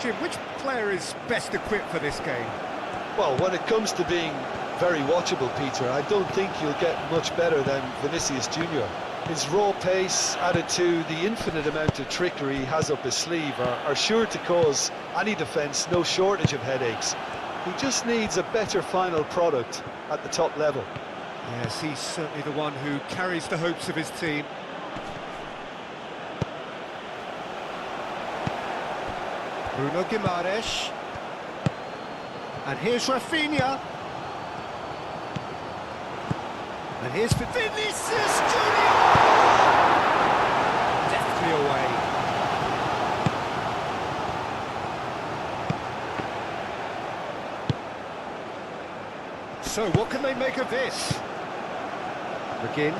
Jim, which player is best equipped for this game? Well, when it comes to being very watchable, Peter, I don't think you'll get much better than Vinicius Junior. His raw pace, added to the infinite amount of trickery he has up his sleeve, are sure to cause any defence no shortage of headaches. He just needs a better final product at the top level. Yes, he's certainly the one who carries the hopes of his team. Bruno Guimaraes. And here's Rafinha. And here's Vinicius Junior. Deftly away. So what can they make of this? McGinn.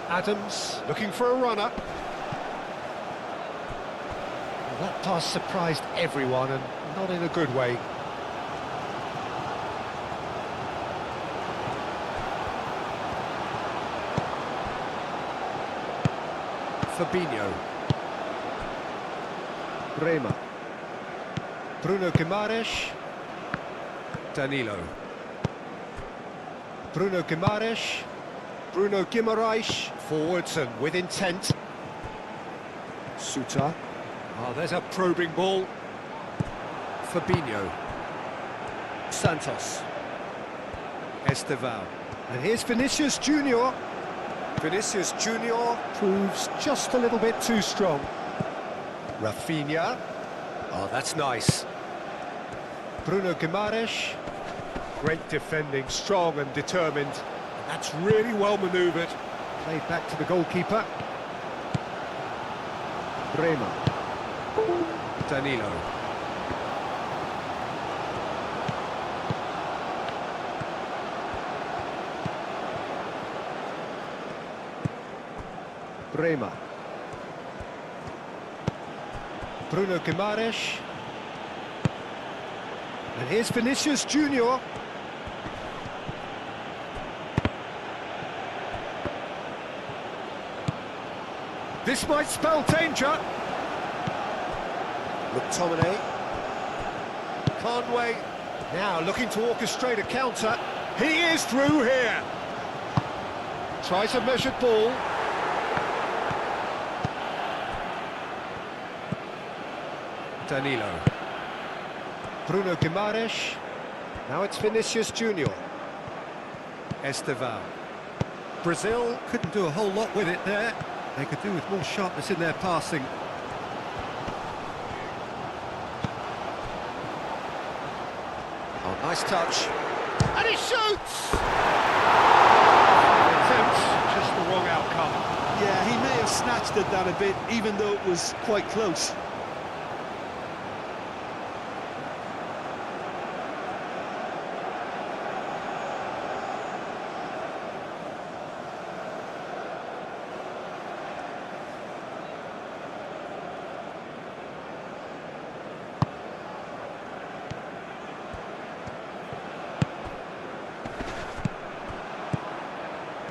Adams looking for a runner. Well, that pass surprised everyone, and not in a good way. Fabinho. Rema. Bruno Guimaraes. Danilo. Bruno Guimaraes. Bruno Guimaraes. Forwards and with intent. Suter. Oh, there's a probing ball. Fabinho. Santos. Esteval. And here's Vinicius Junior. Vinicius Junior proves just a little bit too strong. Rafinha. Oh, that's nice. Bruno Guimaraes. Great defending, strong and determined. And that's really well manoeuvred. Played back to the goalkeeper. Rema. Danilo. Rema. Bruno Guimaraes. And here's Vinicius Junior. This might spell danger. McTominay. Conway. Now looking to orchestrate a counter. He is through here. Tries a measured ball. Danilo. Bruno Guimaraes. Now it's Vinicius Junior. Esteval. Brazil couldn't do a whole lot with it there. They could do with more sharpness in their passing. Oh, nice touch. And he shoots! Attempt, just the wrong outcome. Yeah, he may have snatched at that a bit, even though it was quite close.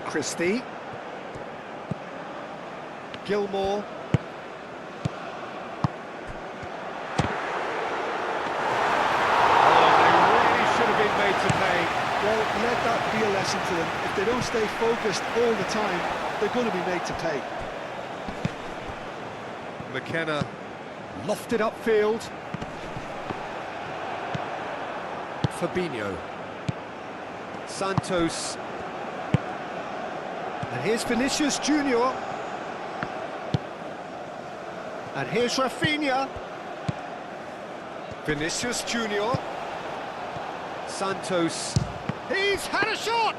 Christie. Gilmore. Oh, they really should have been made to pay. Well, let that be a lesson to them. If they don't stay focused all the time, they're going to be made to pay. McKenna lofted upfield. Fabinho. Santos. And here's Vinicius Junior. And here's Rafinha. Vinicius Junior. Santos. He's had a shot!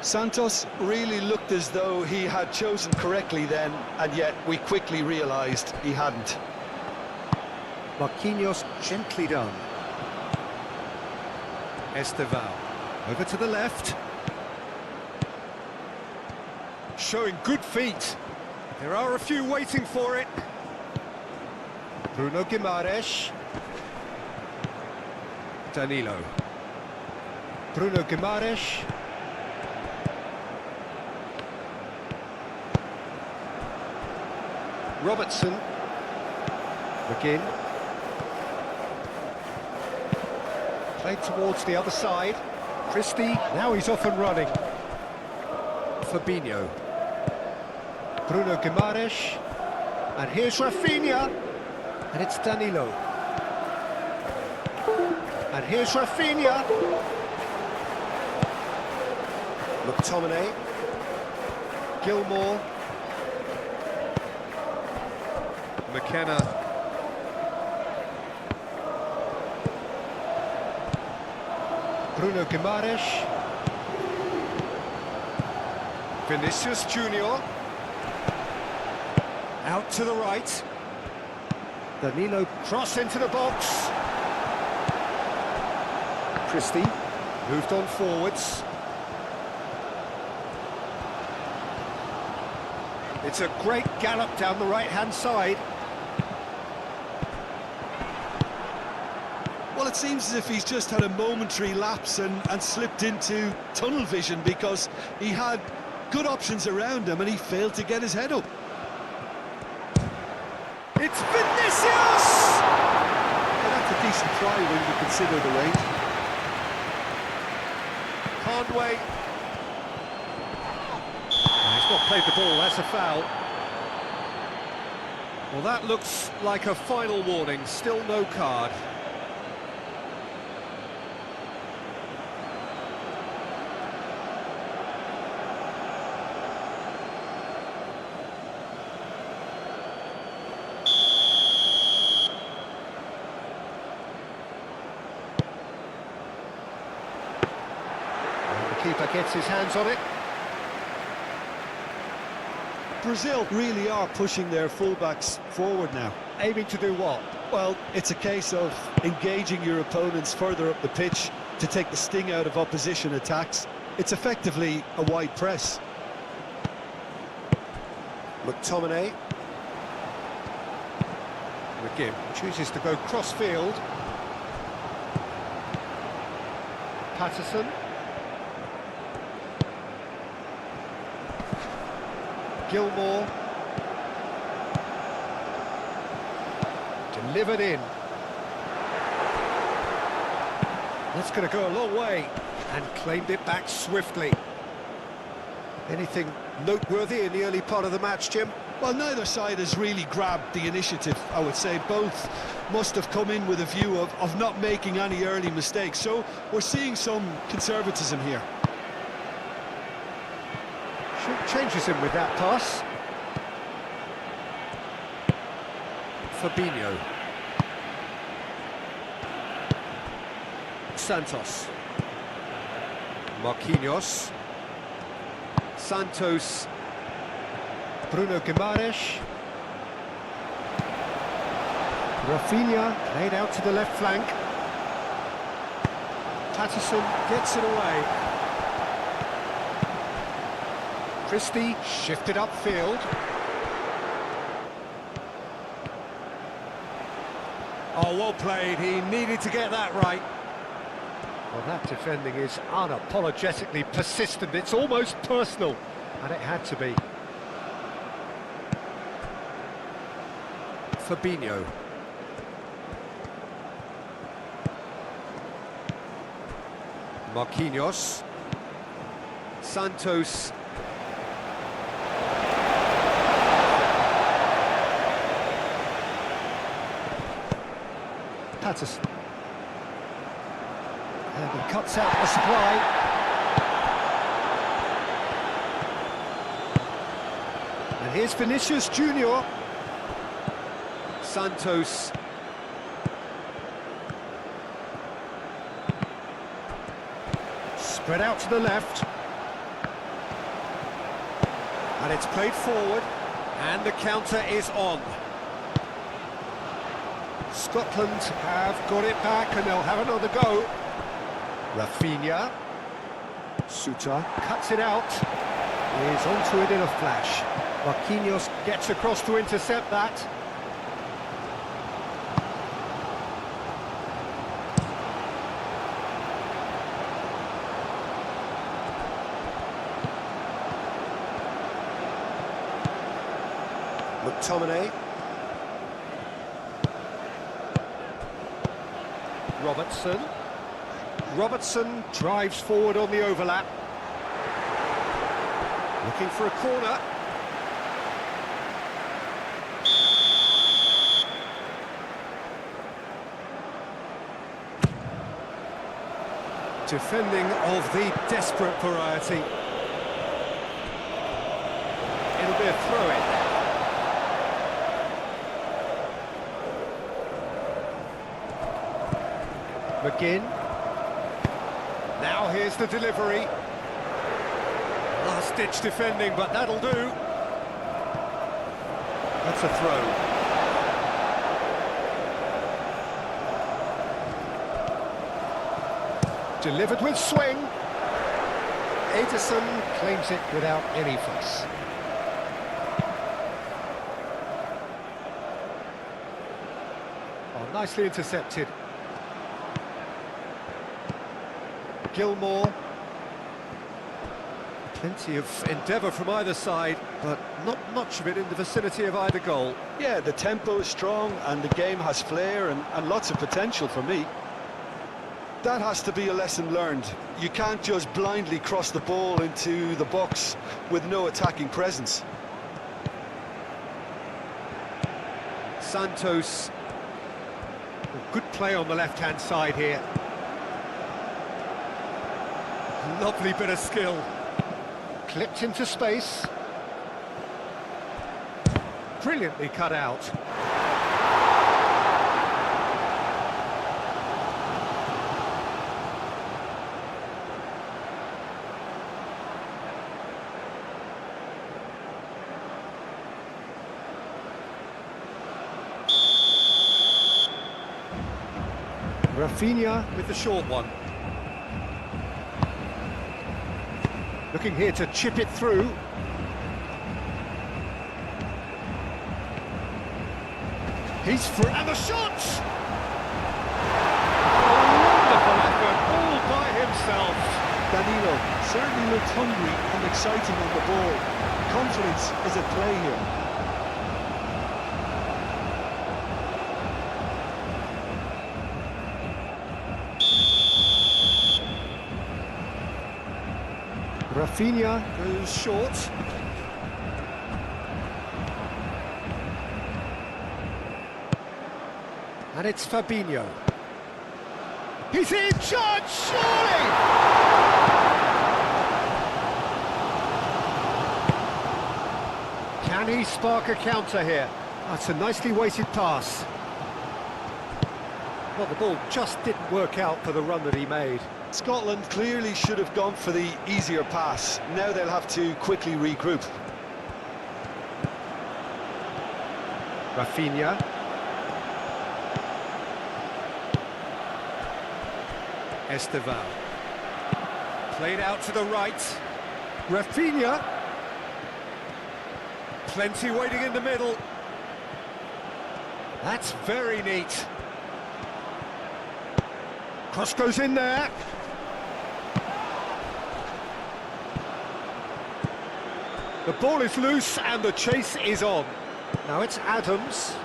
Santos really looked as though he had chosen correctly then, and yet we quickly realised he hadn't. Marquinhos gently done. Esteval. Over to the left. Showing good feet. There are a few waiting for it. Bruno Guimaraes. Danilo. Bruno Guimaraes. Robertson. McGinn. Played towards the other side. Christie, now he's off and running. Fabinho. Bruno Guimaraes. And here's Rafinha. And it's Danilo. And here's Rafinha. McTominay. Gilmore. McKenna. Bruno Guimaraes. Vinicius Junior. Out to the right. Danilo cross into the box. Christie moved on forwards. It's a great gallop down the right-hand side. Well, it seems as if he's just had a momentary lapse and slipped into tunnel vision, because he had good options around him and he failed to get his head up. It's Vinicius! Well, that's a decent try when you consider the range. Conway. He's not played the ball, that's a foul. Well, that looks like a final warning, still no card. Keeper gets his hands on it. Brazil really are pushing their fullbacks forward now. Aiming to do what? Well, it's a case of engaging your opponents further up the pitch to take the sting out of opposition attacks. It's effectively a wide press. McTominay. McGinn chooses to go cross-field. Patterson. Gilmore. Delivered in. That's going to go a long way. And claimed it back swiftly. Anything noteworthy in the early part of the match, Jim? Well, neither side has really grabbed the initiative, I would say. Both must have come in with a view of not making any early mistakes. So we're seeing some conservatism here. Changes him with that pass. Fabinho. Santos. Marquinhos. Santos. Bruno Guimaraes. Rafinha played out to the left flank. Patterson gets it away. Christie shifted upfield. Oh, well played. He needed to get that right. Well, that defending is unapologetically persistent. It's almost personal, and it had to be. Fabinho. Marquinhos. Santos. Patterson. And he cuts out the supply. And here's Vinicius Junior. Santos. Spread out to the left. And it's played forward. And the counter is on. Scotland have got it back and they'll have another go. Rafinha. Suter cuts it out. He's onto it in a flash. Marquinhos gets across to intercept that. McTominay. Robertson drives forward on the overlap. Looking for a corner. Defending of the desperate variety. It'll be a throw-in. McGinn. Now here's the delivery. Last-ditch defending, but that'll do. That's a throw. Delivered with swing. Ederson claims it without any fuss. Oh, nicely intercepted. Gilmore. Plenty of endeavour from either side, but not much of it in the vicinity of either goal. Yeah, the tempo is strong and the game has flair and lots of potential for me. That has to be a lesson learned. You can't just blindly cross the ball into the box with no attacking presence. Santos. Good play on the left-hand side here. Lovely bit of skill. Clipped into space. Brilliantly cut out. Rafinha with the short one. Looking here to chip it through. He's free, and the shot! Wonderful effort, all by himself. Danilo certainly looked hungry and exciting on the ball. Confidence is at play here. Rafinha goes short. And it's Fabinho. He's in charge, surely! Can he spark a counter here? That's a nicely weighted pass. Well, the ball just didn't work out for the run that he made. Scotland clearly should have gone for the easier pass. Now they'll have to quickly regroup. Rafinha. Esteval. Played out to the right. Rafinha. Plenty waiting in the middle. That's very neat. Cross goes in there. The ball is loose and the chase is on. Now it's Adams.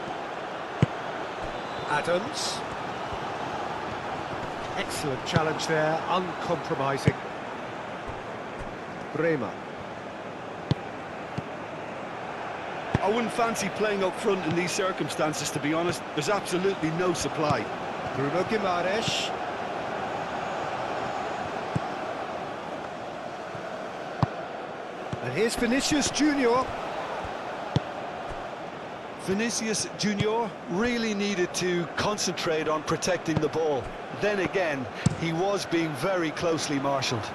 Adams. Excellent challenge there, uncompromising. Bremer. I wouldn't fancy playing up front in these circumstances, to be honest. There's absolutely no supply. Bruno Guimaraes. And here's Vinicius Junior. Vinicius Junior really needed to concentrate on protecting the ball. Then again, he was being very closely marshalled.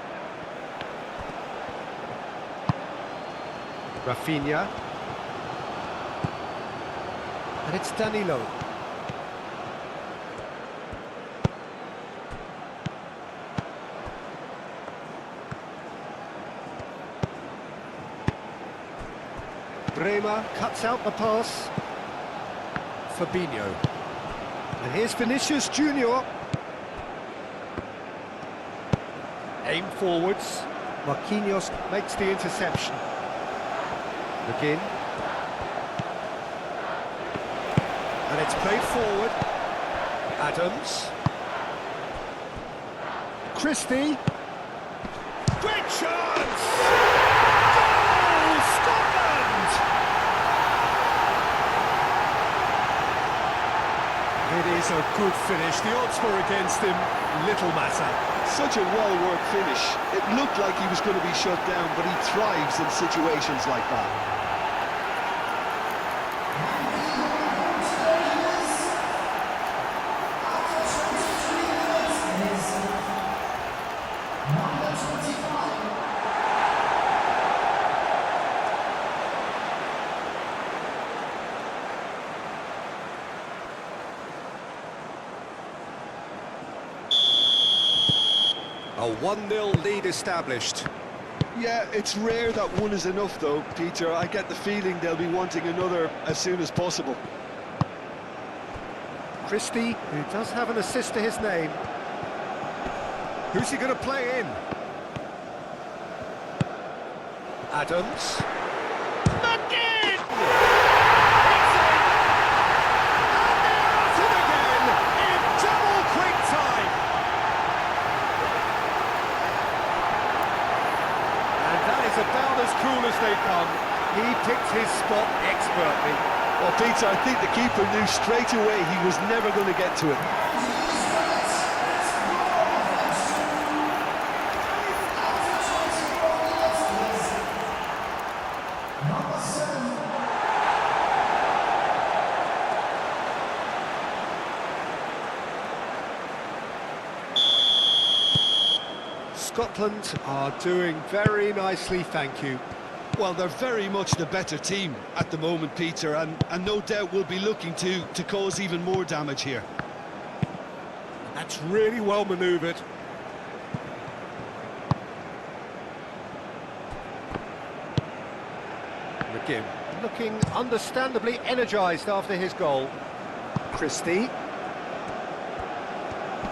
Rafinha. And it's Danilo. Bremer cuts out the pass. Fabinho. And here's Vinicius Junior. Aim forwards. Marquinhos makes the interception. McGinn. And it's played forward. Adams. Christie. Great chance! Goal! Scotland! It is a good finish. The odds were against him. Little matter. Such a well-worked finish. It looked like he was going to be shut down, but he thrives in situations like that. A 1-0 lead established. Yeah, it's rare that one is enough though, Peter. I get the feeling they'll be wanting another as soon as possible. Christie, who does have an assist to his name. Who's he going to play in? Adams. McGinn! It's in! And they're at it again in double quick time! And that is about as cool as they come. He picked his spot expertly. Well, Peter, I think the keeper knew straight away he was never going to get to it. Scotland are doing very nicely, thank you. Well, they're very much the better team at the moment, Peter, and no doubt will be looking to cause even more damage here. That's really well manoeuvred. McGinn looking understandably energised after his goal. Christie.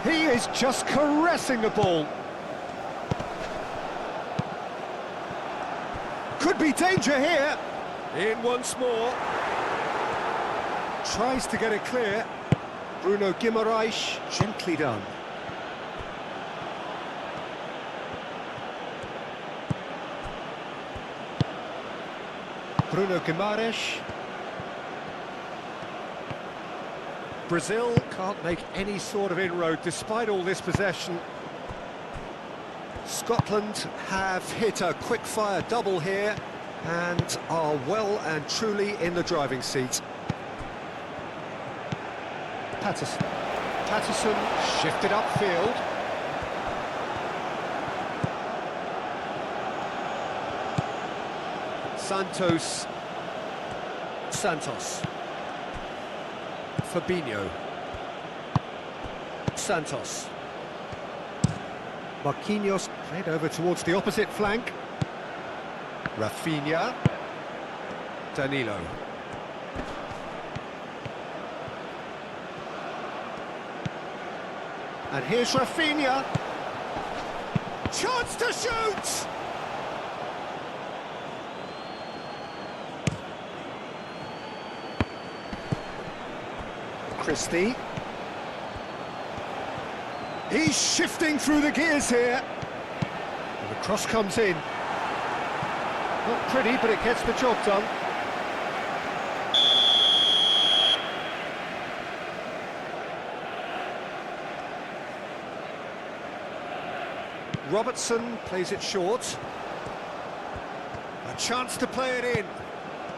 He is just caressing the ball. Could be danger here. In once more. Tries to get it clear. Bruno Guimaraes, gently done. Bruno Guimaraes. Brazil can't make any sort of inroad despite all this possession. Scotland have hit a quick-fire double here and are well and truly in the driving seat. Patterson. Patterson shifted upfield. Santos. Fabinho. Santos. Marquinhos played over towards the opposite flank. Rafinha. Danilo. And here's Rafinha. Chance to shoot! Christie. He's shifting through the gears here. And the cross comes in. Not pretty, but it gets the job done. Robertson plays it short. A chance to play it in.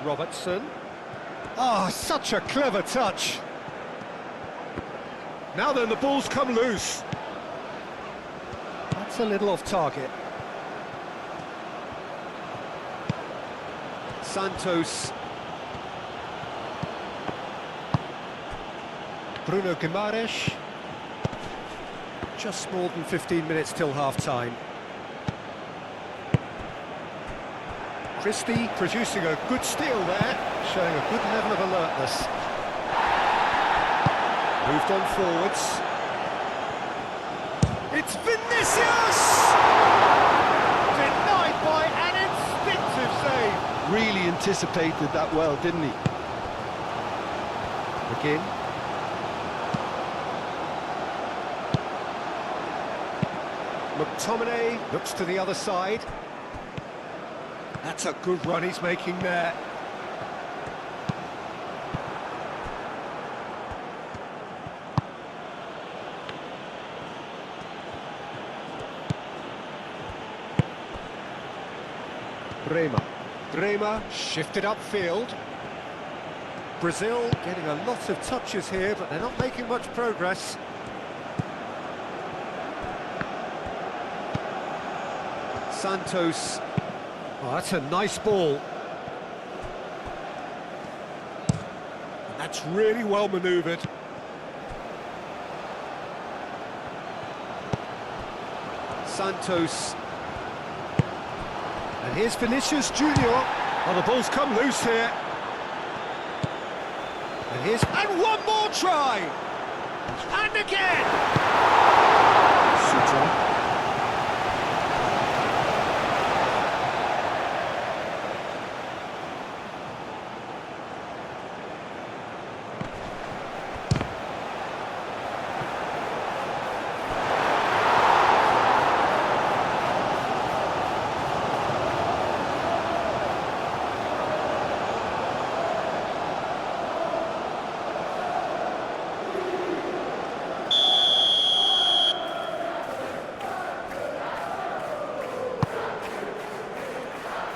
Robertson. Ah, such a clever touch. Now then, the ball's come loose. That's a little off target. Santos. Bruno Guimaraes. Just more than 15 minutes till half-time. Christie producing a good steal there, showing a good level of alertness. Moved on forwards. It's Vinicius! Denied by an instinctive save. Really anticipated that well, didn't he? Again. McTominay looks to the other side. That's a good run he's making there. Bremer shifted upfield. Brazil getting a lot of touches here, but they're not making much progress. Santos. Oh, that's a nice ball. And that's really well manoeuvred. Santos. And here's Vinicius Junior. Oh, the ball's come loose here. And one more try! And again! Sutra.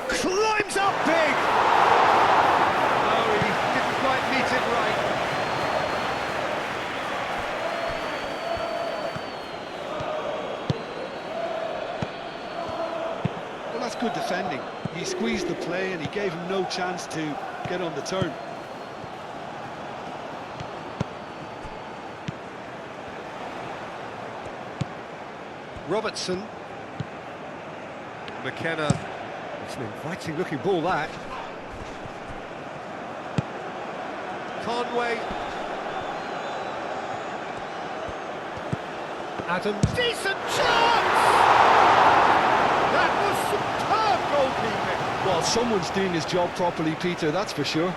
Climbs up big! Oh, he didn't quite meet it right. Well, that's good defending. He squeezed the play and he gave him no chance to get on the turn. Robertson. McKenna. It's an inviting looking ball, that. Conway. Adams. Decent chance! That was superb goalkeeping. Well, someone's doing his job properly, Peter, that's for sure.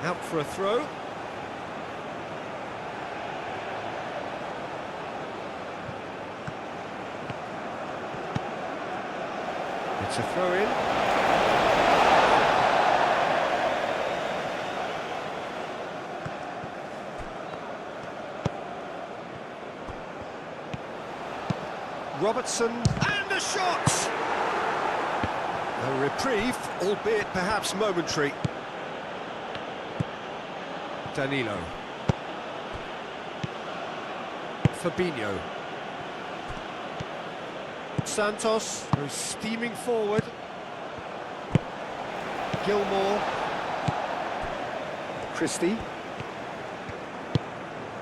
Out for a throw. It's a throw in. Robertson and the shot! A reprieve, albeit perhaps momentary. Danilo. Fabinho. Santos goes steaming forward. Gilmore. Christie.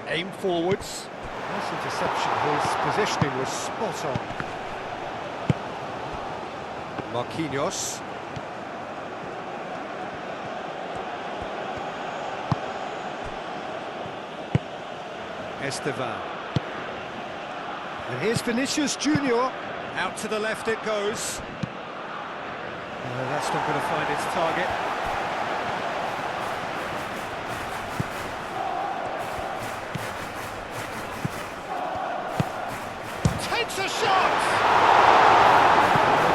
Aim forwards. Nice interception. His positioning was spot on. Marquinhos. Estevan. And here's Vinicius Junior. Out to the left it goes. That's not going to find its target. Takes a shot!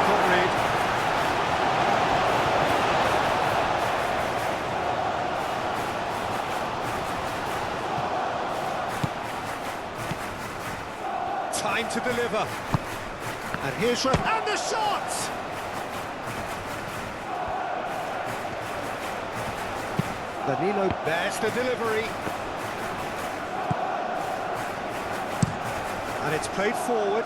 Good read. Time to deliver. And here's and the shot! Danilo, there's the delivery. And it's played forward.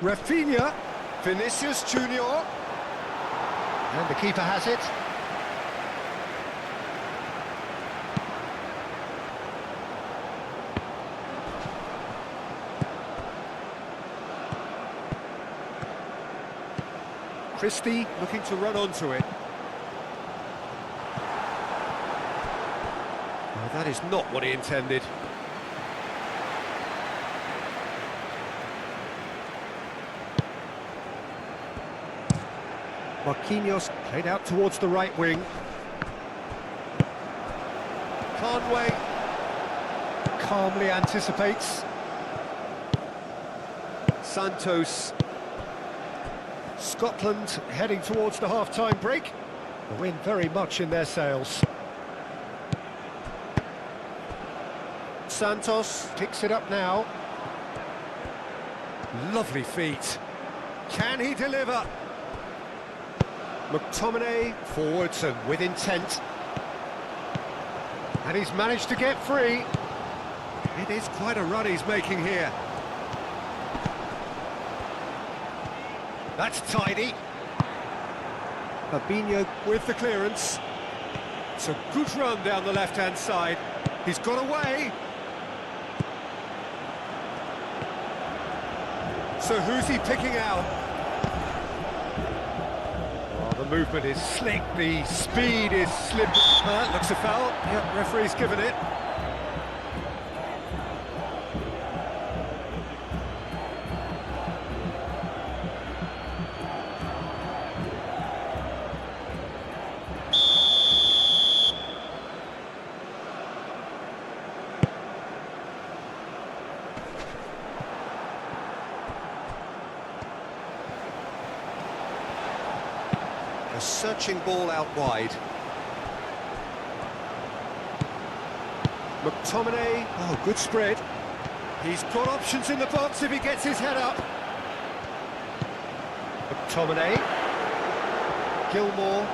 Rafinha, Vinicius Junior. And the keeper has it. Christie looking to run onto it. Oh, that is not what he intended. Marquinhos played out towards the right wing. Conway calmly anticipates. Santos. Scotland heading towards the half-time break. The wind very much in their sails. Santos picks it up now. Lovely feet. Can he deliver? McTominay forwards and with intent. And he's managed to get free. It is quite a run he's making here. That's tidy. Fabinho with the clearance. It's a good run down the left-hand side. He's got away. So who's he picking out? Oh, the movement is slick, the speed is slip. Looks a foul. Yep, referee's given it. A searching ball out wide. McTominay, oh, good spread. He's got options in the box if he gets his head up. McTominay. Gilmore.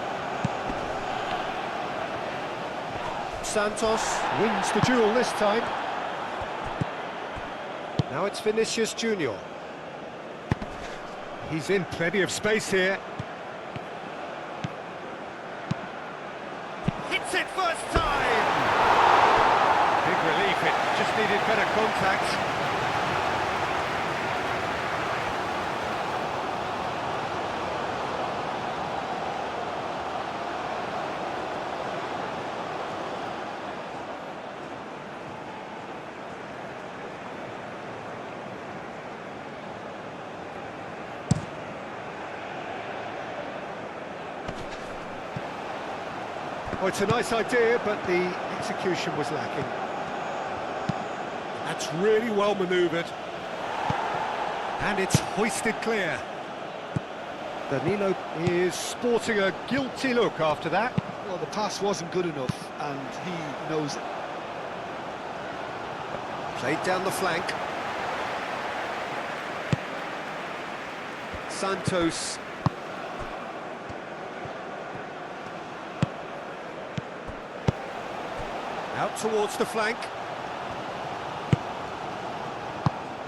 Santos wins the duel this time. Now it's Vinicius Junior. He's in plenty of space here. Hits it first time! Big relief, it just needed better contact. Oh, it's a nice idea, but the execution was lacking. That's really well manoeuvred. And it's hoisted clear. Danilo is sporting a guilty look after that. Well, the pass wasn't good enough, and he knows it. Played down the flank. Santos. Out towards the flank.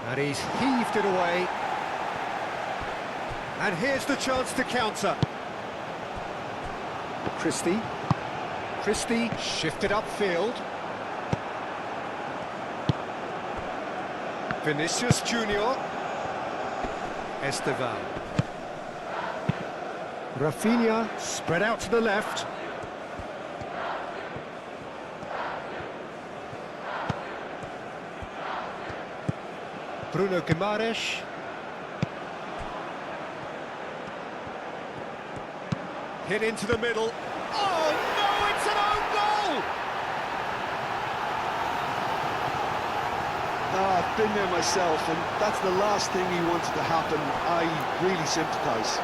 And he's heaved it away. And here's the chance to counter. Christie. Christie shifted upfield. Vinicius Junior. Estevan. Rafinha spread out to the left. Bruno Guimaraes. Hit into the middle. Oh no, it's an own goal! I've been there myself, and that's the last thing he wanted to happen. I really sympathise.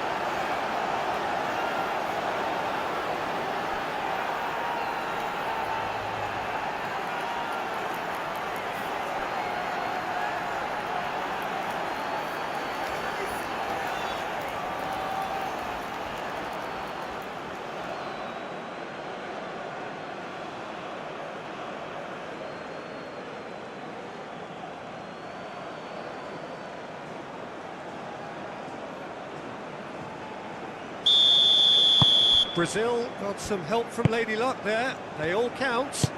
Brazil got some help from Lady Luck there. They all count.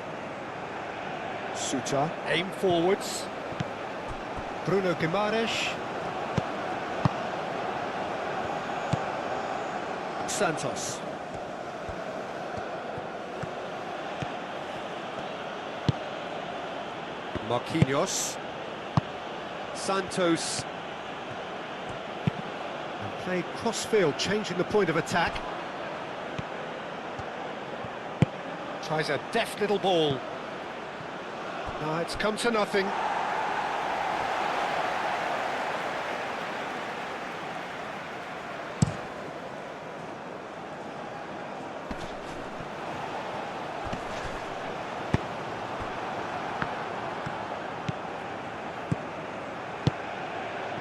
Suter, aim forwards. Bruno Guimaraes. Santos. Marquinhos. Santos. And played cross-field, changing the point of attack. Tries a deft little ball. No, it's come to nothing.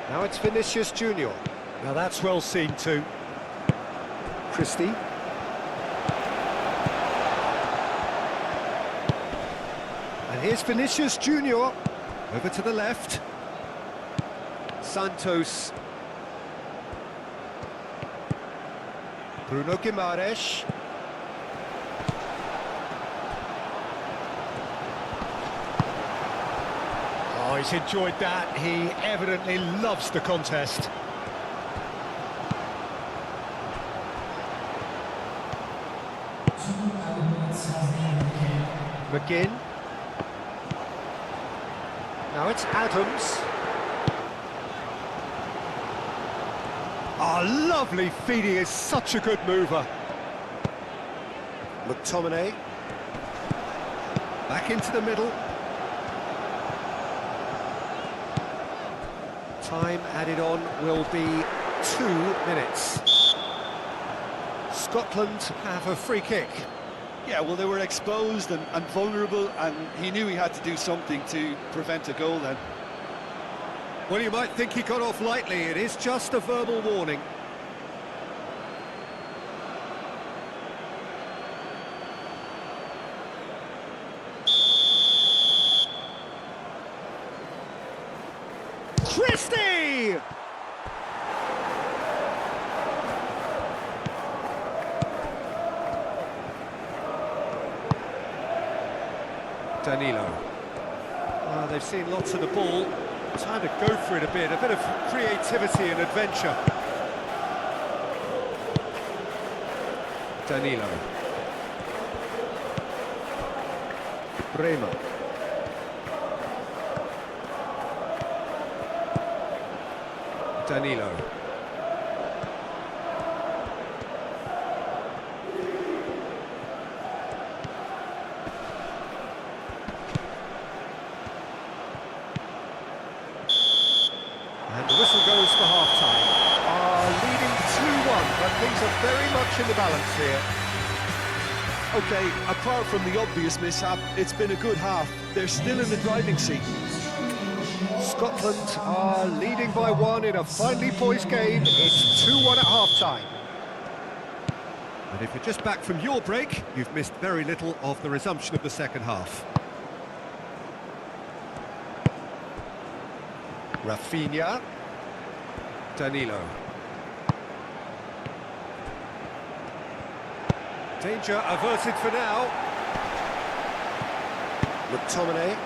Now it's Vinicius Junior. Now that's well seen too. Christie. And here's Vinicius Junior. Over to the left. Santos. Bruno Guimaraes. Oh, he's enjoyed that. He evidently loves the contest. McGinn. Now it's Adams. Oh, lovely feed. He is such a good mover. McTominay. Back into the middle. Time added on will be 2 minutes. Scotland have a free kick. Yeah, well, they were exposed and vulnerable, and he knew he had to do something to prevent a goal then. Well, you might think he got off lightly. It is just a verbal warning. Christie! Danilo. They've seen lots of the ball. Time to go for it a bit of creativity and adventure. Danilo. Bremer. Danilo. And the whistle goes for half-time. Leading 2-1, but things are very much in the balance here. Okay, apart from the obvious mishap, it's been a good half. They're still in the driving seat. Scotland are leading by 1 in a finely poised game. It's 2-1 at half-time. And if you're just back from your break, you've missed very little of the resumption of the second half. Rafinha. Danilo. Danger averted for now. McTominay.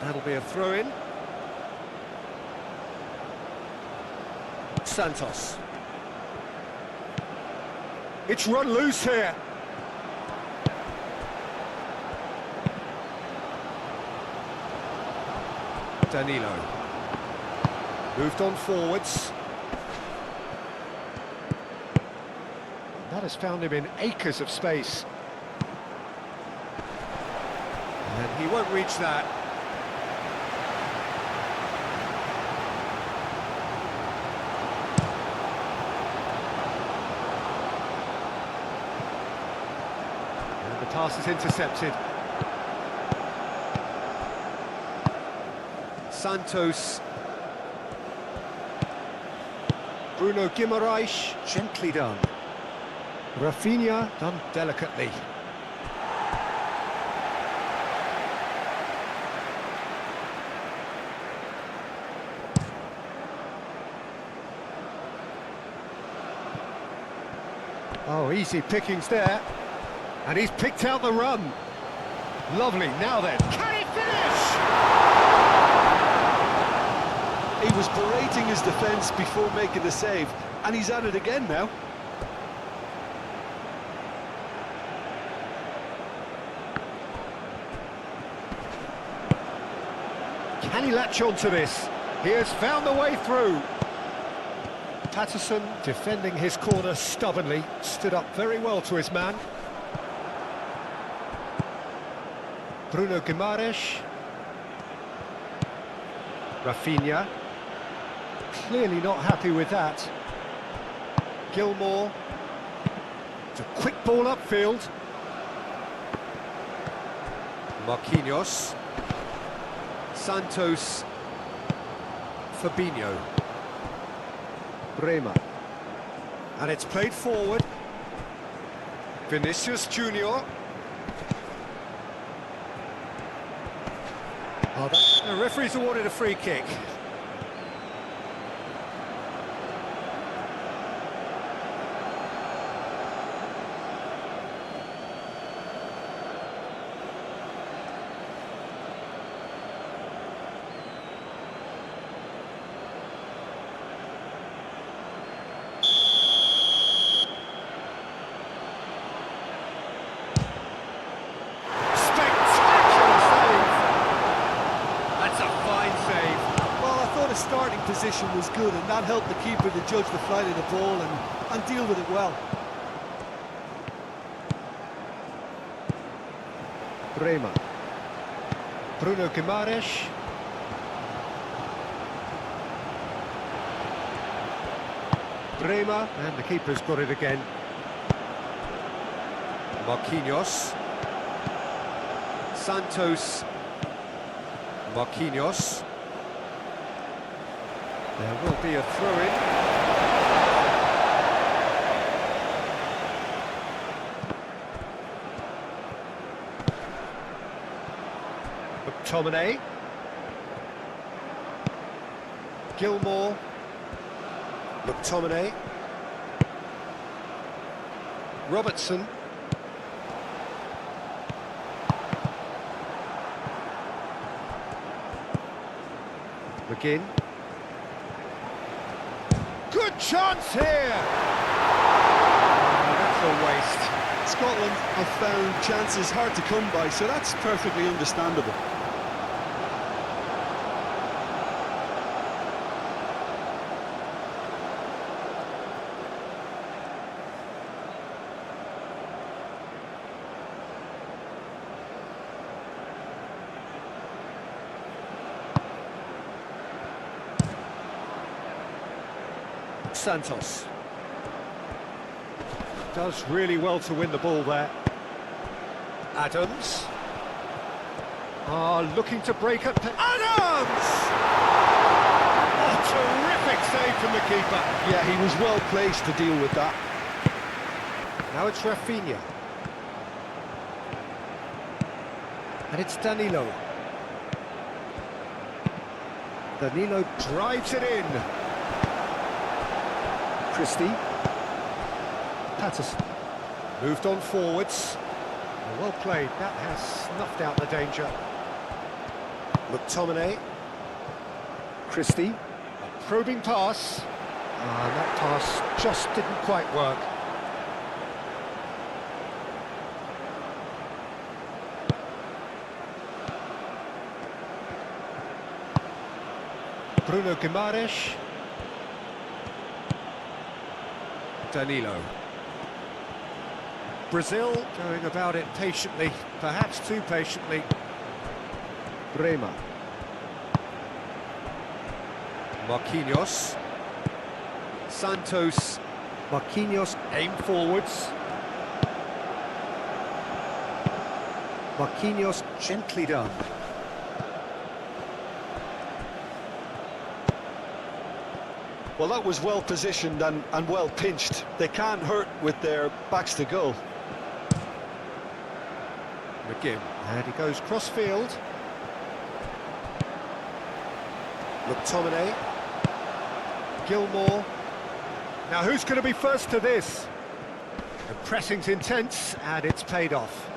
That'll be a throw-in. Santos. It's run loose here. Danilo. Moved on forwards. That has found him in acres of space. And he won't reach that. And the pass is intercepted. Santos. Bruno Guimaraes, gently done. Rafinha, done delicately. Oh, easy pickings there. And he's picked out the run. Lovely, now then. Can it Finish! He was berating his defence before making the save, and he's at it again now. Can he latch on to this? He has found the way through. Patterson, defending his corner stubbornly, stood up very well to his man. Bruno Guimaraes. Rafinha. Clearly not happy with that. Gilmour. It's a quick ball upfield. Marquinhos. Santos. Fabinho. Bremer. And it's played forward. Vinicius Junior. Oh, the referee's awarded a free kick. Starting position was good, and that helped the keeper to judge the flight of the ball and deal with it well. Bremer. Bruno Guimaraes. Bremer, and the keeper's got it again. Marquinhos. Santos. Marquinhos. There will be a throw-in. McTominay. Gilmour. McTominay. Robertson. McGinn. Good chance here! Oh, that's a waste. Scotland have found chances hard to come by, so that's perfectly understandable. Santos does really well to win the ball there. Adams looking to break up. Adams! Oh, terrific save from the keeper. Yeah, he was well placed to deal with that. Now it's Rafinha. And it's Danilo. Danilo drives it in. Christie. Patterson. Moved on forwards. Well played. That has snuffed out the danger. McTominay. Christie. A probing pass. That pass just didn't quite work. Bruno Guimaraes. Danilo. Brazil going about it patiently, perhaps too patiently. Bremer. Marquinhos. Santos. Marquinhos aim forwards. Marquinhos gently done. Well, that was well positioned and well pinched. They can't hurt with their backs to goal. McGinn, and he goes cross-field. McTominay. Gilmour. Now who's going to be first to this? The pressing's intense, and it's paid off.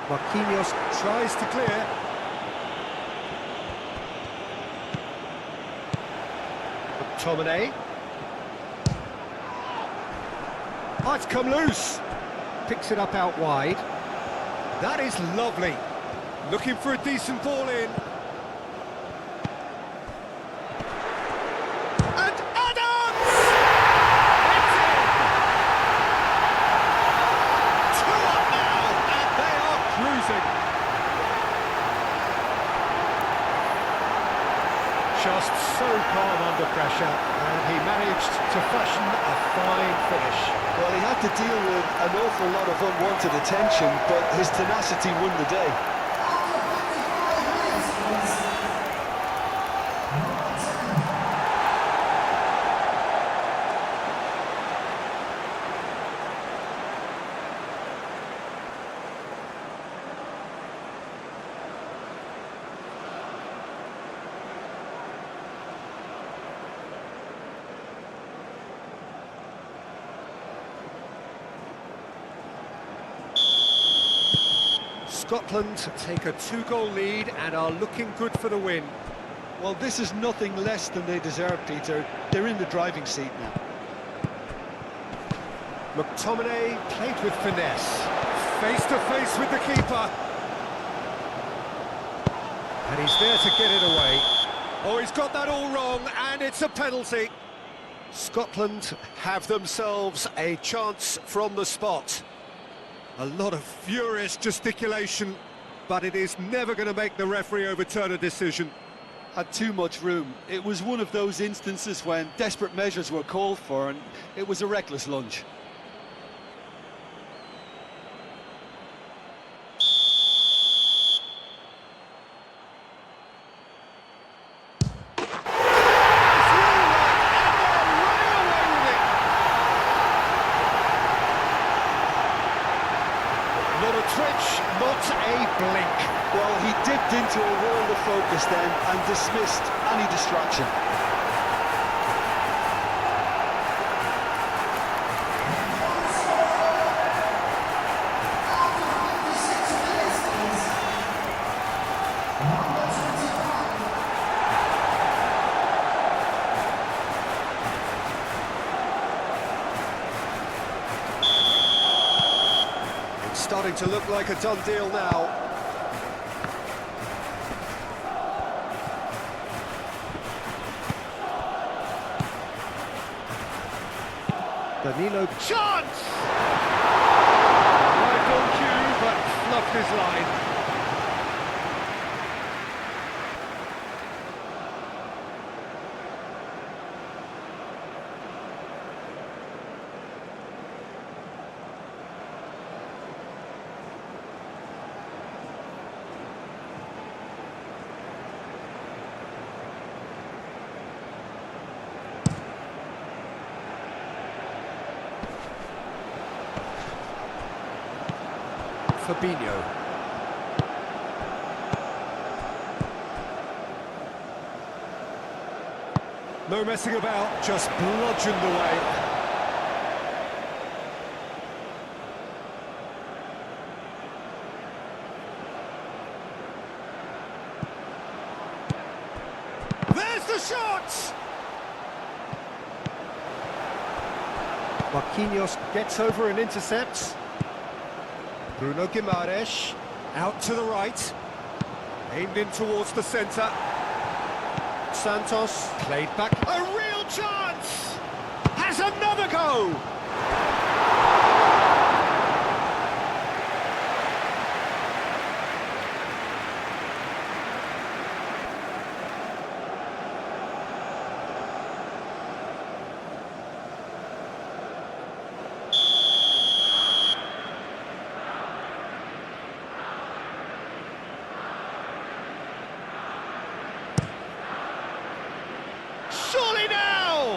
Marquinhos tries to clear. McTominay. Oh, it's come loose. Picks it up out wide. That is lovely. Looking for a decent ball in. And Adams! It's in! 2 up now, and they are cruising. Just so calm under pressure, and he managed to fashion a fine finish. Well, he had to deal with an awful lot of unwanted attention, but his tenacity won the day. Scotland take a 2-goal lead and are looking good for the win. Well, this is nothing less than they deserve, Peter. They're in the driving seat now. McTominay played with finesse. Face to face with the keeper. And he's there to get it away. Oh, he's got that all wrong, and it's a penalty. Scotland have themselves a chance from the spot. A lot of furious gesticulation, but it is never going to make the referee overturn a decision. Had too much room. It was one of those instances when desperate measures were called for, and it was a reckless lunge. Not a twitch, not a blink. Well, he dipped into a world of focus then and dismissed any distraction. Starting to look like a done deal now. Danilo, chance! Right on cue, but fluffed his line. Fabinho. No messing about, just bludgeoned away. There's the shot! Marquinhos gets over and intercepts. Bruno Guimaraes, out to the right, aimed in towards the centre. Santos, played back, a real chance! Has another go! Surely now!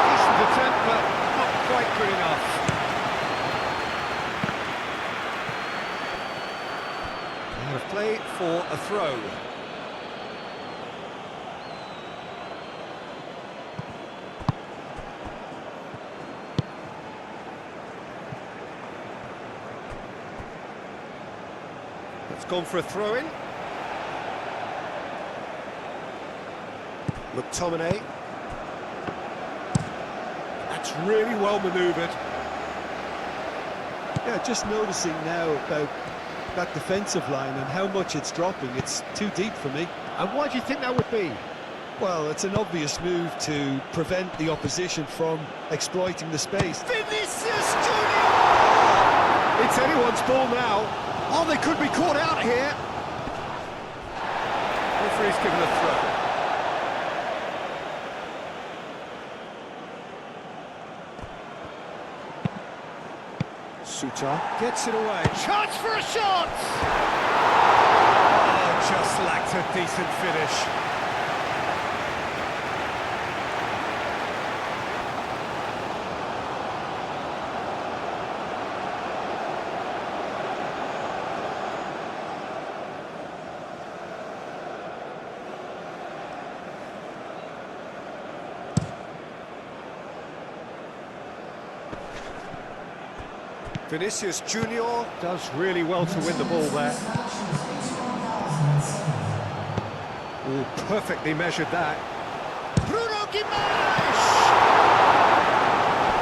Decent attempt, but not quite good enough. Out of play for a throw. It's gone for a throw-in. McTominay. That's really well manoeuvred. Yeah, just noticing now about that defensive line and how much it's dropping. It's too deep for me. And why do you think that would be? Well, it's an obvious move to prevent the opposition from exploiting the space. Vinicius Junior! It's anyone's ball now. Oh, they could be caught out here. Referee's given a throw. Suter gets it away. Chance for a shot! Oh, just lacked a decent finish. Vinicius Junior does really well to win the ball there. Oh, perfectly measured that. Bruno Guimaraes!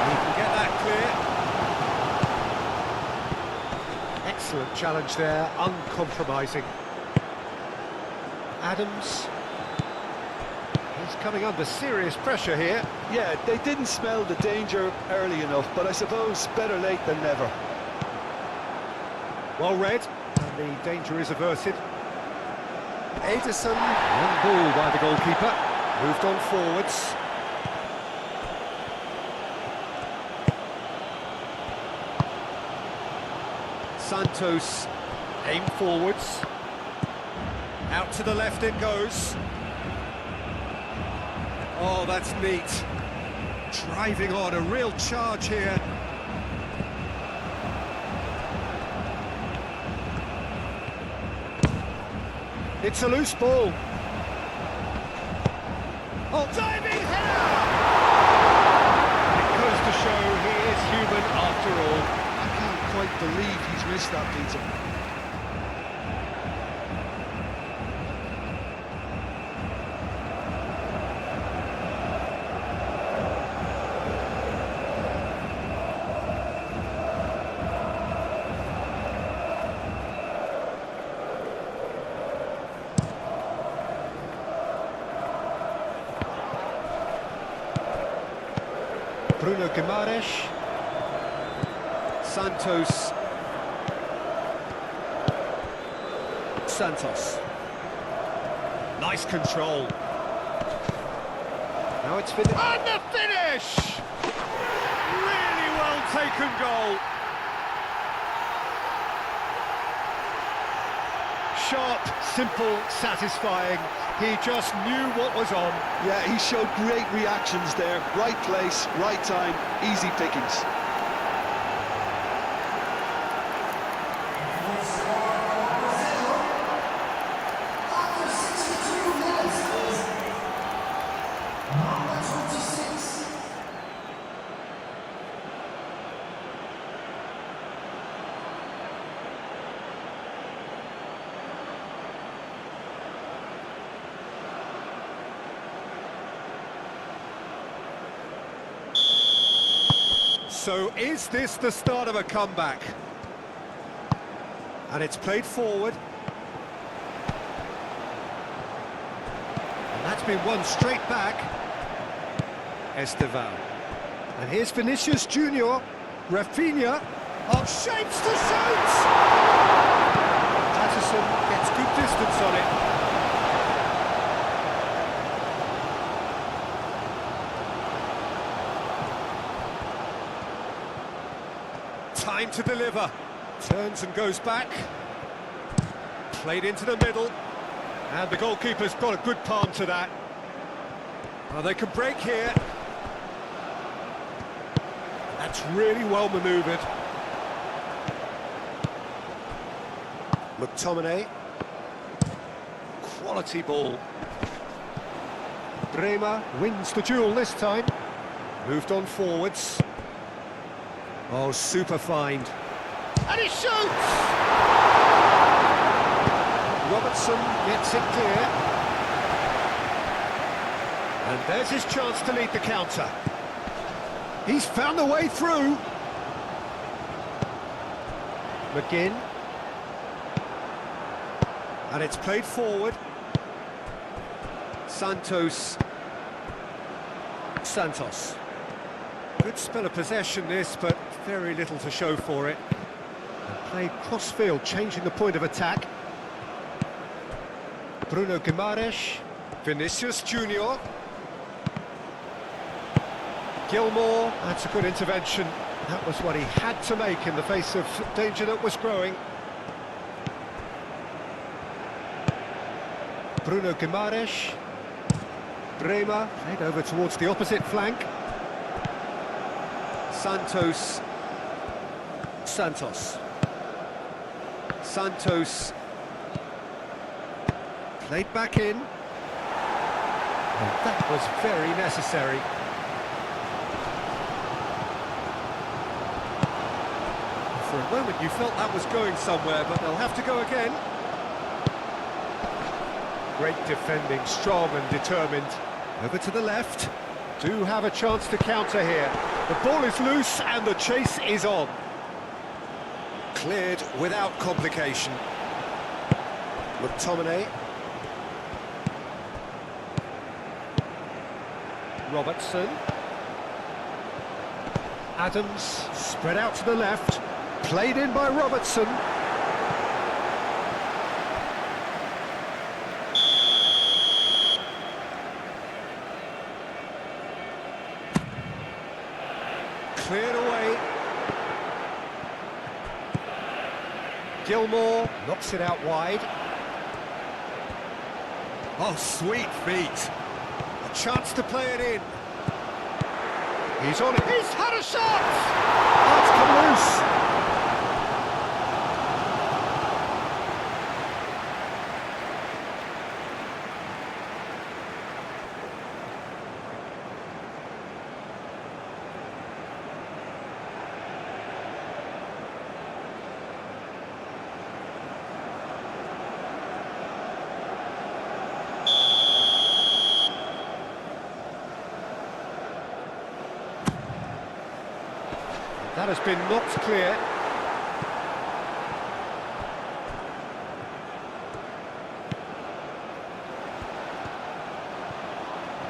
He can get that clear. Excellent challenge there, uncompromising. Adams. He's coming under serious pressure here. Yeah, they didn't smell the danger early enough, but I suppose better late than never. Well read, and the danger is averted. Ederson, one ball by the goalkeeper, moved on forwards. Santos, aim forwards. Out to the left it goes. Oh, that's neat. Driving on, a real charge here. It's a loose ball. Oh, diving header! It goes to show he is human after all. I can't quite believe he's missed that, Peter. Bruno Guimaraes. Santos. Santos. Nice control. Now it's finished. And the finish! Really well taken goal. Sharp, simple, satisfying. He just knew what was on. Yeah, he showed great reactions there. Right place, right time, easy pickings. So is this the start of a comeback? And it's played forward. And that's been won straight back. Estevao. And here's Vinicius Junior. Rafinha. Oh, shapes to shoot! Patterson gets good distance on it. Time to deliver. Turns and goes back. Played into the middle. And the goalkeeper's got a good palm to that. Oh, they can break here. That's really well manoeuvred. McTominay. Quality ball. Bremer wins the duel this time. Moved on forwards. Oh, super find. And he shoots! Robertson gets it clear. And there's his chance to lead the counter. He's found the way through. McGinn. And it's played forward. Santos. Good spell of possession this, but very little to show for it. And played cross-field, changing the point of attack. Bruno Guimaraes. Vinicius Junior. Gilmour. That's a good intervention. That was what he had to make in the face of danger that was growing. Bruno Guimaraes. Bremer, played over towards the opposite flank. Santos. Played back in. And that was very necessary. For a moment you felt that was going somewhere, but they'll have to go again. Great defending, strong and determined. Over to the left. Do have a chance to counter here. The ball is loose and the chase is on. Cleared without complication. McTominay. Robertson. Adams, spread out to the left. Played in by Robertson. Cleared away. Gilmour knocks it out wide. Oh, sweet feet. A chance to play it in. He's on it. He's had a shot! That's come loose. That has been knocked clear.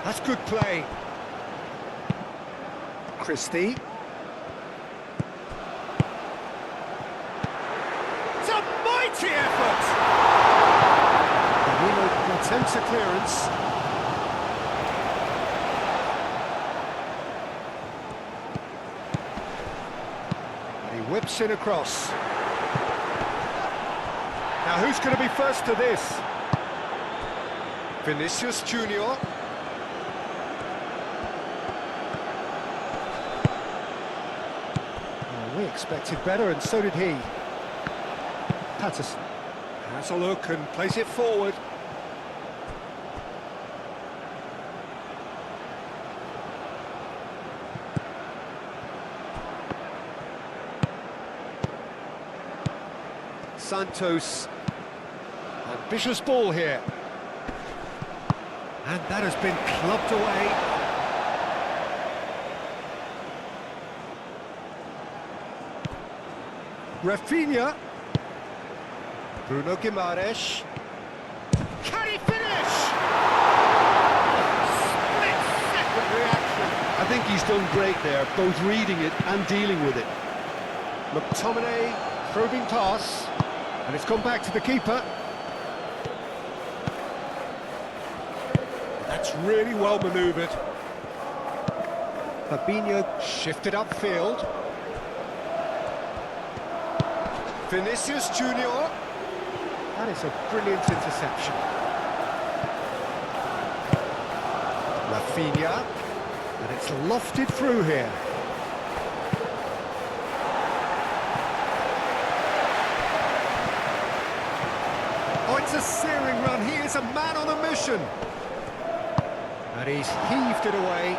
That's good play. Christie. It's a mighty effort! Danilo attempts a clearance. Whips it across. Now who's going to be first to this? Vinicius Junior. We expected better, and so did he. Patterson has a look and plays it forward. Santos, ambitious ball here, and that has been clubbed away. Rafinha, Bruno Guimaraes, can he finish? Split-second reaction. I think he's done great there, both reading it and dealing with it. McTominay, probing pass. And it's gone back to the keeper. That's really well manoeuvred. Fabinho shifted upfield. Vinicius Junior. That is a brilliant interception. Rafinha. And it's lofted through here. It's a searing run. He is a man on a mission. And he's heaved it away.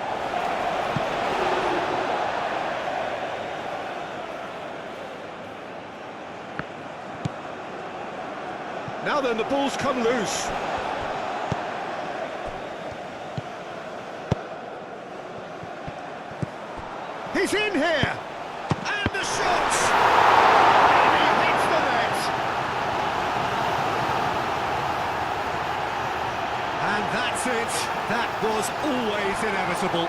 Now then, the ball's come loose. He's in here! And the shot! And he hits the net! And that's it. That was always inevitable.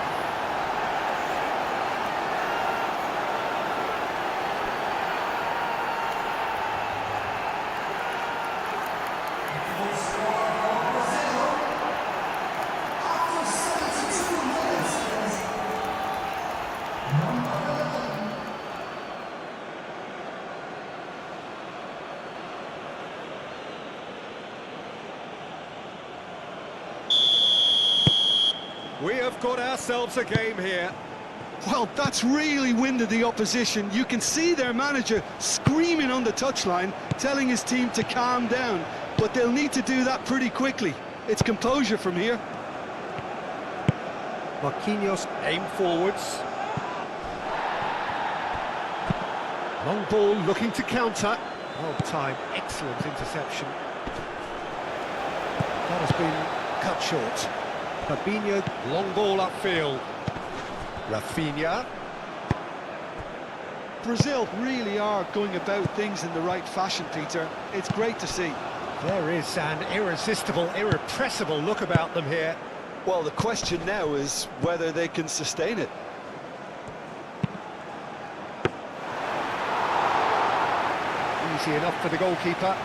We have got ourselves a game here. Well, that's really winded the opposition. You can see their manager screaming on the touchline, telling his team to calm down. But they'll need to do that pretty quickly. It's composure from here. Marquinhos aim forwards. Long ball looking to counter. Well timed, excellent interception. That has been cut short. Fabinho, long ball upfield. Rafinha. Brazil really are going about things in the right fashion, Peter. It's great to see. There is an irresistible, irrepressible look about them here. Well, the question now is whether they can sustain it. Easy enough for the goalkeeper.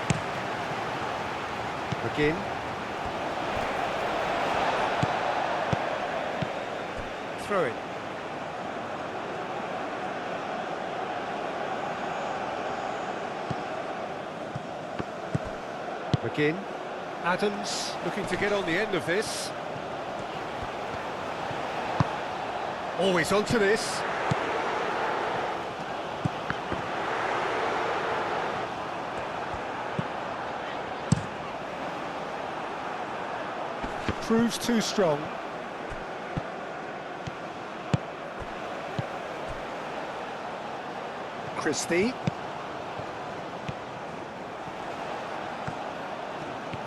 McGinn. Throw it. McGinn. Adams looking to get on the end of this. Always onto this. Proves too strong. Christie.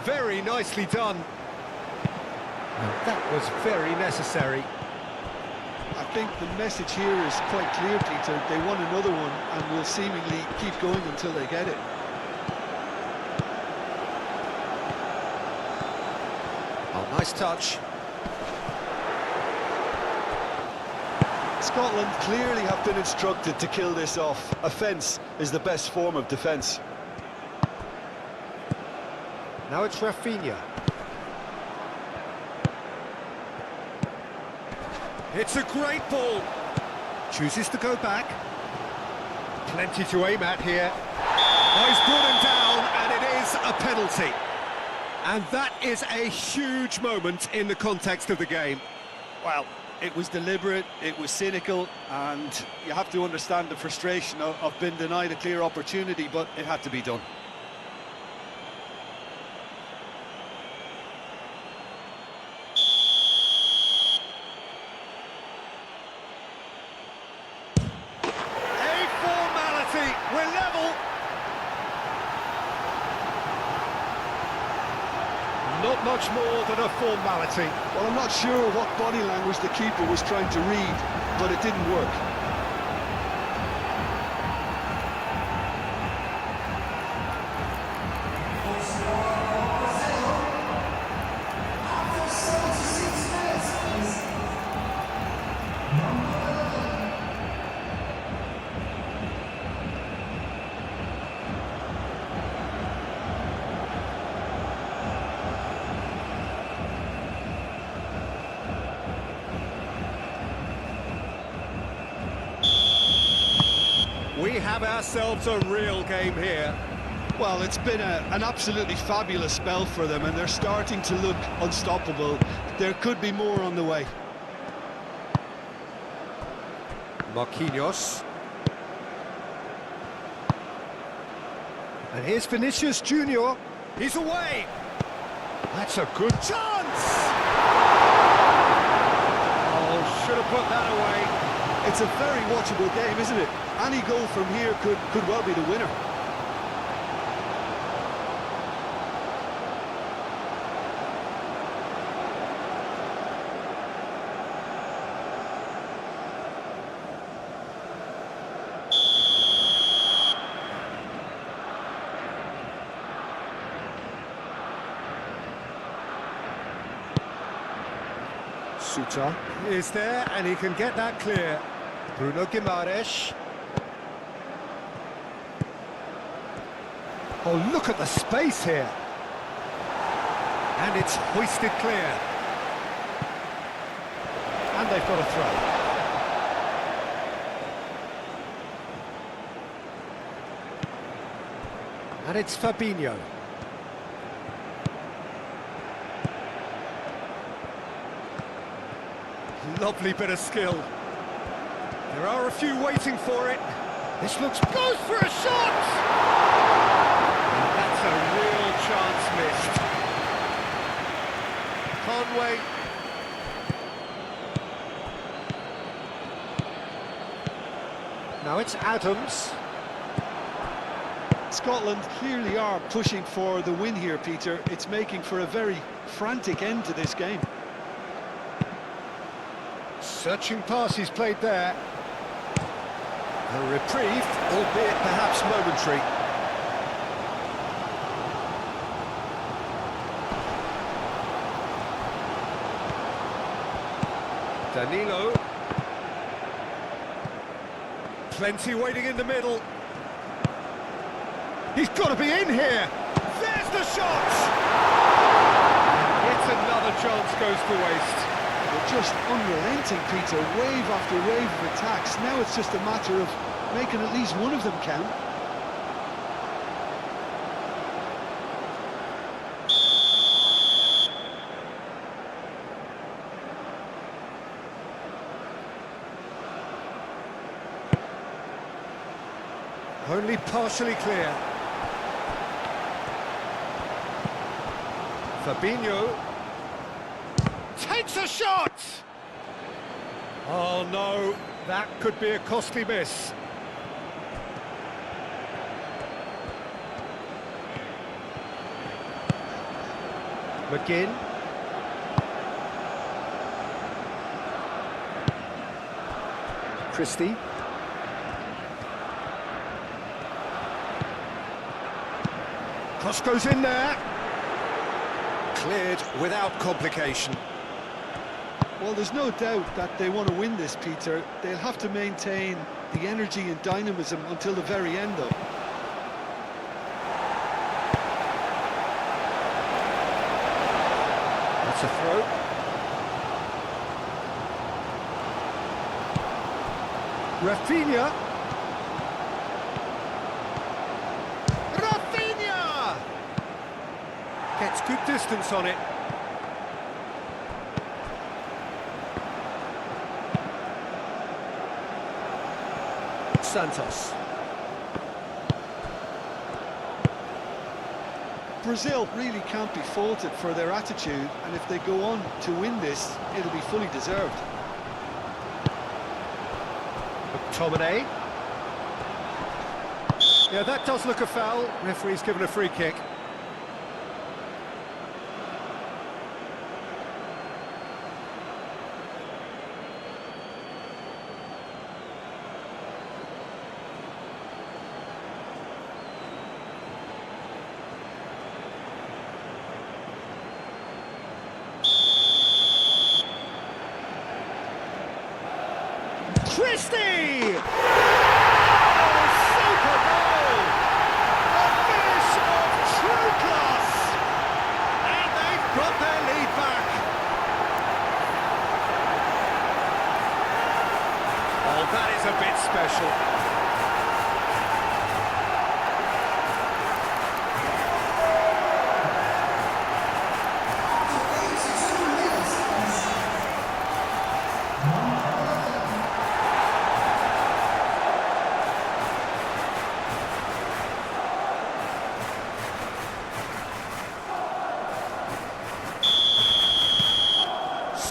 Very nicely done. And that was very necessary. I think the message here is quite clear, Peter. They want another one and will seemingly keep going until they get it. Oh, nice touch. Scotland clearly have been instructed to kill this off. Offence is the best form of defence. Now it's Rafinha. It's a great ball. Chooses to go back. Plenty to aim at here. Oh, he's brought him down, and it is a penalty. And that is a huge moment in the context of the game. Well, it was deliberate, it was cynical, and you have to understand the frustration of being denied a clear opportunity, but it had to be done. We're level. Not much more than a formality. Well, I'm not sure what body language the keeper was trying to read, but it didn't work. We have ourselves a real game here. Well, it's been an absolutely fabulous spell for them, and they're starting to look unstoppable. There could be more on the way. Marquinhos. And here's Vinicius Junior. He's away. That's a good chance. Oh, should have put that away. It's a very watchable game, isn't it? Any goal from here could well be the winner. Suter is there, and he can get that clear. Bruno Guimaraes. Oh, look at the space here. And it's hoisted clear. And they've got a throw. And it's Fabinho. Lovely bit of skill. There are a few waiting for it. This looks... goes for a shot! And that's a real chance missed. Conway. Now it's Adams. Scotland clearly are pushing for the win here, Peter. It's making for a very frantic end to this game. Searching pass he's played there. A reprieve, albeit perhaps momentary. Danilo. Plenty waiting in the middle. He's got to be in here. There's the shot! Yet another chance goes to waste. They're just unrelenting, Peter. Wave after wave of attacks. Now it's just a matter of making at least one of them count. Only partially clear. Fabinho takes a shot! Oh no, that could be a costly miss. McGinn. Christie. Cross goes in there. Cleared without complication. Well, there's no doubt that they want to win this, Peter. They'll have to maintain the energy and dynamism until the very end, though. That's a throw. Rafinha. Rafinha! Gets good distance on it. Santos. Brazil really can't be faulted for their attitude, and if they go on to win this, it'll be fully deserved. McTominay. Yeah, that does look a foul. Referee's given a free kick. Christie! Oh, super goal! A finish of true class! And they've got their lead back. Oh, that is a bit special.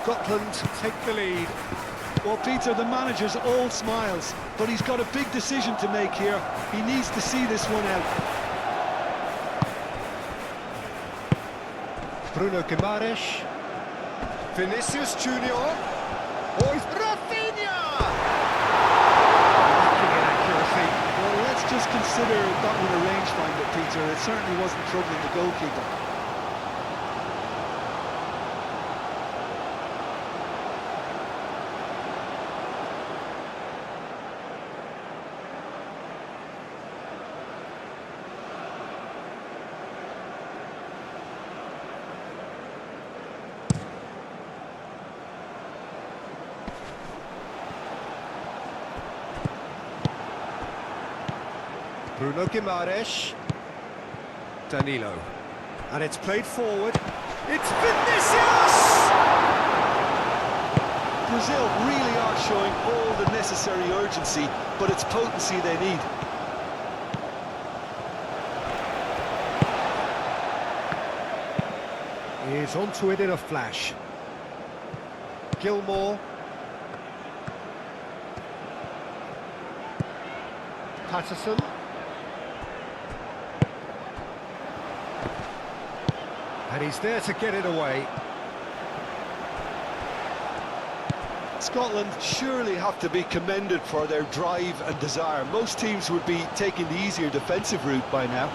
Scotland take the lead. Well, Peter, the manager's all smiles, but he's got a big decision to make here. He needs to see this one out. Bruno Guimaraes. Vinicius Junior. Oh, he's Rafinha! Lacking in accuracy. Well, let's just consider that one a rangefinder, Peter. It certainly wasn't troubling the goalkeeper. Bruno Guimaraes. Danilo. And it's played forward. It's Vinicius! Brazil really are showing all the necessary urgency, but it's potency they need. He's onto it in a flash. Gilmore. Patterson. And he's there to get it away. Scotland surely have to be commended for their drive and desire. Most teams would be taking the easier defensive route by now.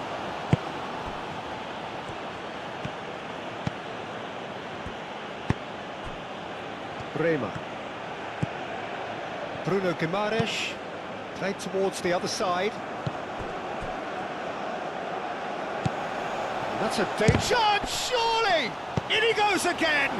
Bremer. Bruno Guimaraes. Played towards the other side. That's a danger chance, surely! In he goes again!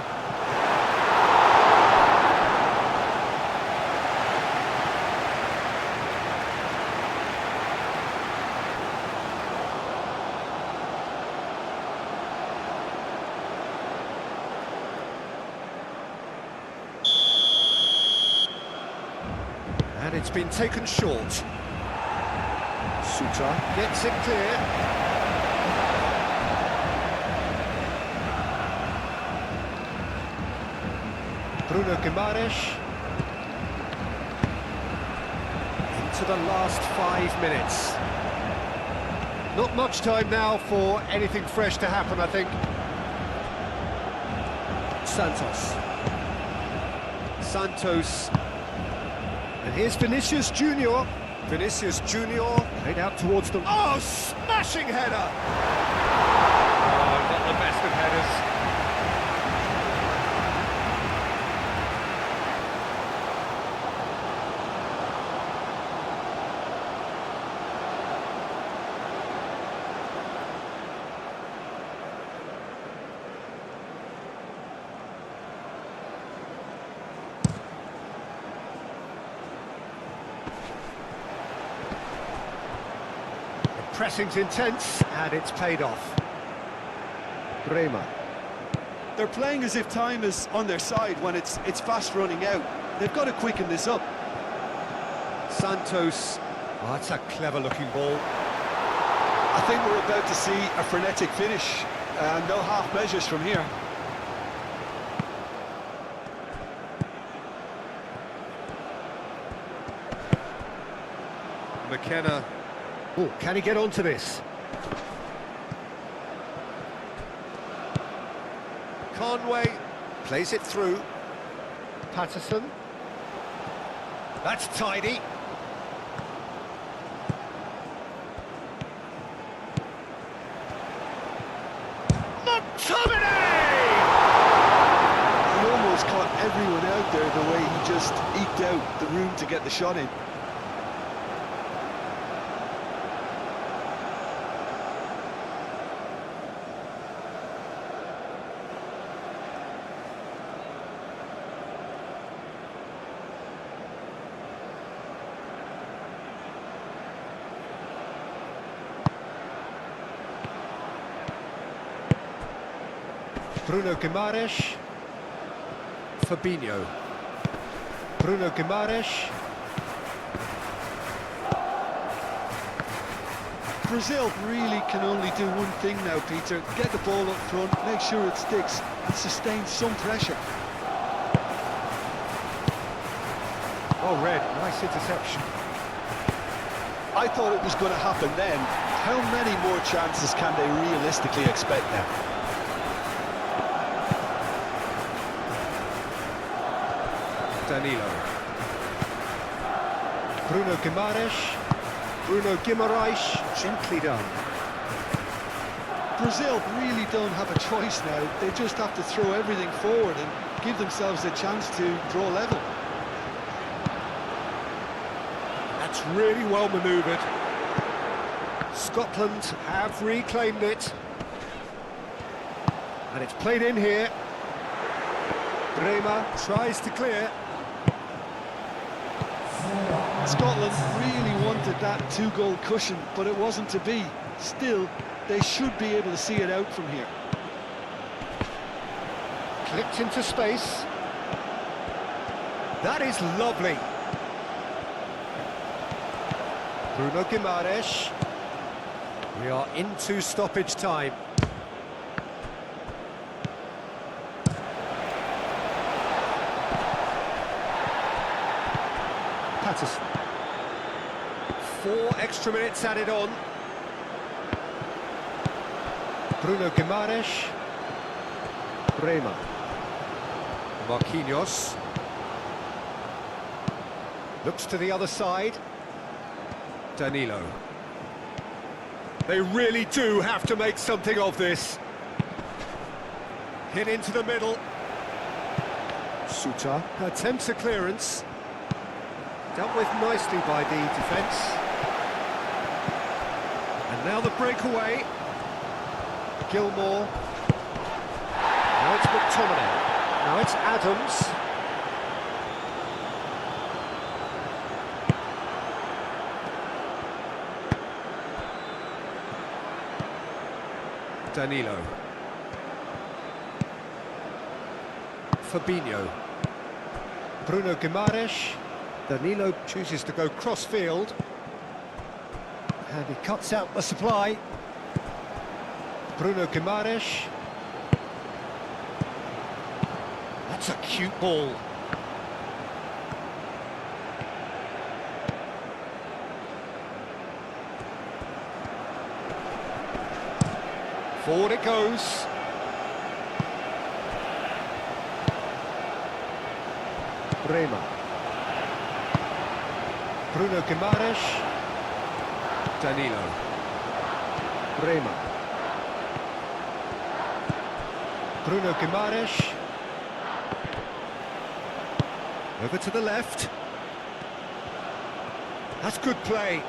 And it's been taken short. Suter gets it clear. Bruno Guimaraes. Into the last 5 minutes. Not much time now for anything fresh to happen, I think. Santos. And here's Vinicius Junior. Vinicius Junior played out towards the... Oh, smashing header! Oh, not the best of headers. Pressing's intense, and it's paid off. Bremer. They're playing as if time is on their side when it's fast running out. They've got to quicken this up. Santos. Oh, that's a clever-looking ball. I think we're about to see a frenetic finish, and no half measures from here. McKenna. Oh, can he get onto this? Conway plays it through. Patterson. That's tidy. McTominay! He almost caught everyone out there the way he just eked out the room to get the shot in. Bruno Guimaraes. Fabinho. Bruno Guimaraes. Brazil really can only do one thing now, Peter. Get the ball up front, make sure it sticks, and sustain some pressure. Oh, Red, nice interception. I thought it was going to happen then. How many more chances can they realistically expect now? Danilo. Bruno Guimaraes. Bruno Guimaraes, gently done. Brazil really don't have a choice now. They just have to throw everything forward and give themselves a chance to draw level. That's really well manoeuvred. Scotland have reclaimed it. And it's played in here. Bremer tries to clear. Scotland really wanted that two-goal cushion, but it wasn't to be. Still, they should be able to see it out from here. Clipped into space. That is lovely. Bruno Guimaraes. We are into stoppage time. Patterson. 4 extra minutes added on. Bruno Guimaraes. Bremer. Marquinhos. Looks to the other side. Danilo. They really do have to make something of this. Hit into the middle. Suter attempts a clearance. Dealt with nicely by the defence. And now the breakaway. Gilmore. Now it's McTominay. Now it's Adams. Danilo. Fabinho. Bruno Guimaraes. Danilo chooses to go cross-field. And he cuts out the supply. Bruno Guimaraes. That's a cute ball. Forward it goes. Bremer. Bruno Guimaraes. Danilo. Bremer. Bruno Guimaraes. Over to the left. That's good play.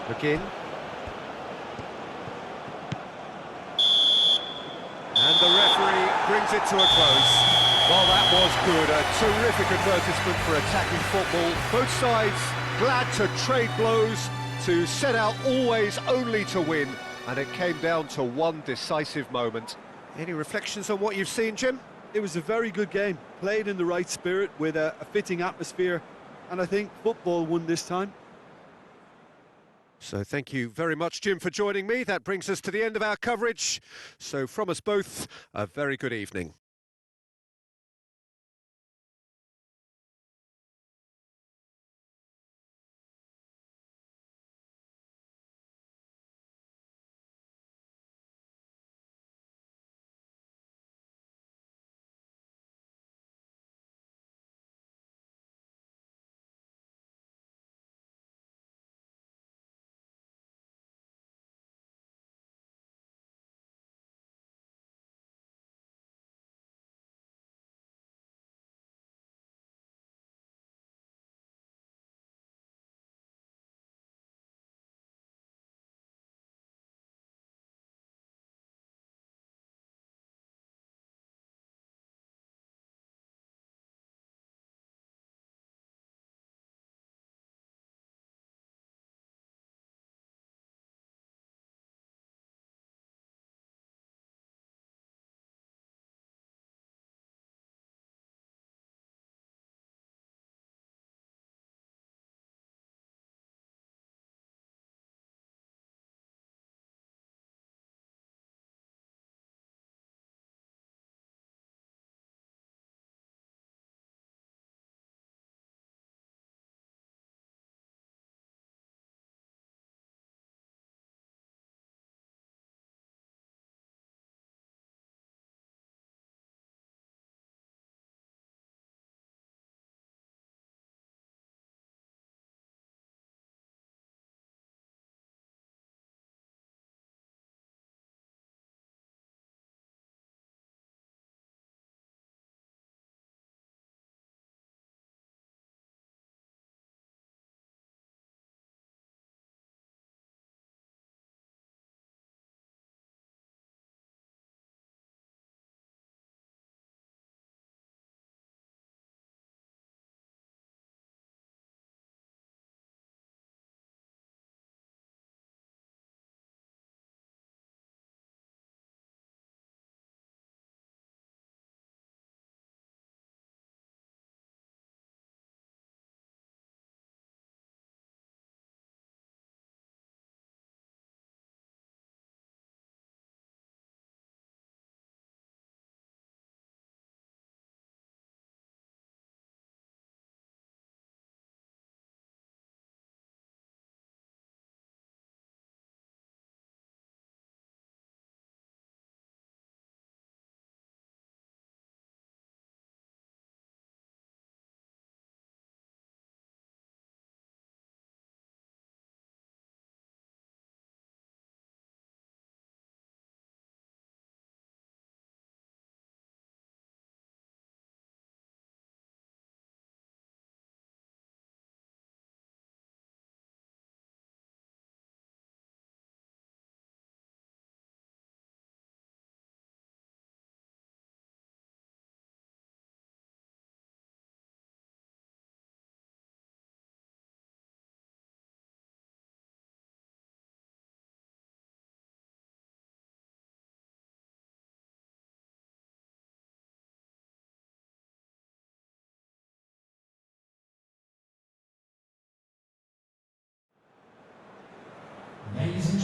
McGinn. And the referee brings it to a close. Well, that was good. A terrific advertisement for attacking football. Both sides glad to trade blows, to set out always only to win. And it came down to one decisive moment. Any reflections on what you've seen, Jim? It was a very good game, played in the right spirit with a fitting atmosphere, and I think football won this time. So thank you very much, Jim, for joining me. That brings us to the end of our coverage. So from us both, a very good evening.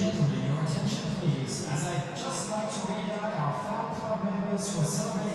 gentlemen, your attention please, as I'd just like to read out our fan club members who are celebrating